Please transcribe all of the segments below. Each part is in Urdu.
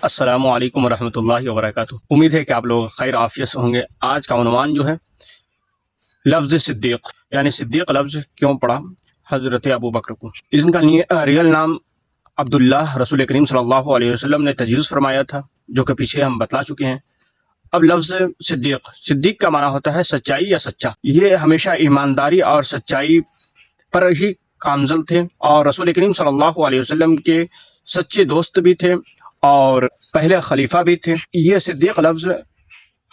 السلام علیکم ورحمۃ اللہ وبرکاتہ۔ امید ہے کہ آپ لوگ خیر عافیت سے ہوں گے۔ آج کا عنوان جو ہے لفظ صدیق، یعنی صدیق لفظ کیوں پڑا حضرت ابو بکر کو۔ ان کا ریئل نام عبداللہ رسول کریم صلی اللہ علیہ وسلم نے تجویز فرمایا تھا، جو کہ پیچھے ہم بتلا چکے ہیں۔ اب لفظ صدیق، صدیق کا معنی ہوتا ہے سچائی یا سچا۔ یہ ہمیشہ ایمانداری اور سچائی پر ہی کامزل تھے، اور رسول کریم صلی اللہ علیہ وسلم کے سچے دوست بھی تھے اور پہلے خلیفہ بھی تھے۔ یہ صدیق لفظ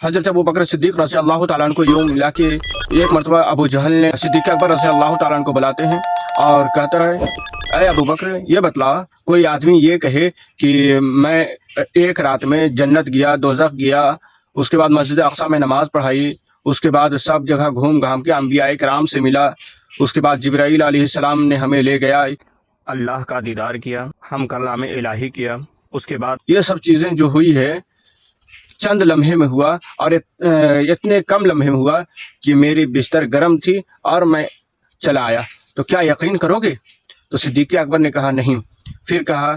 حضرت ابو بکر صدیق رضی اللہ تعالیٰ عنہ کو یوں ملا کہ ایک مرتبہ ابو جہل نے صدیق اکبر رضی اللہ تعالیٰ عنہ کو بلاتے ہیں اور کہتا ہے، اے ابو بکر یہ بتلا، کوئی آدمی یہ کہے کہ میں ایک رات میں جنت گیا، دوزخ گیا، اس کے بعد مسجد اقصی میں نماز پڑھائی، اس کے بعد سب جگہ گھوم گھام کے انبیاء کرام سے ملا، اس کے بعد جبرائیل علیہ السلام نے ہمیں لے گیا، اللہ کا دیدار کیا، ہم کلام الہی کیا، اس کے بعد یہ سب چیزیں جو ہوئی ہے چند لمحے میں ہوا، اور اتنے کم لمحے میں ہوا کہ میری بستر گرم تھی اور میں چلا آیا، تو کیا یقین کرو گے؟ تو صدیق اکبر نے کہا نہیں۔ پھر کہا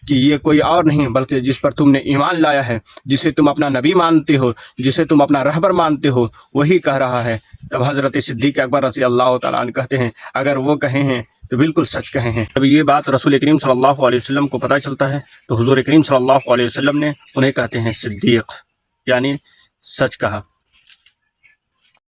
کہ یہ کوئی اور نہیں بلکہ جس پر تم نے ایمان لایا ہے، جسے تم اپنا نبی مانتے ہو، جسے تم اپنا رہبر مانتے ہو، وہی کہہ رہا ہے۔ تب حضرت صدیق اکبر رضی اللہ تعالیٰ عنہ کہتے ہیں، اگر وہ کہے ہیں تو بالکل سچ کہے ہیں۔ جب یہ بات رسول کریم صلی اللہ علیہ وسلم کو پتہ چلتا ہے تو حضور کریم صلی اللہ علیہ وسلم نے انہیں کہتے ہیں صدیق، یعنی سچ کہا۔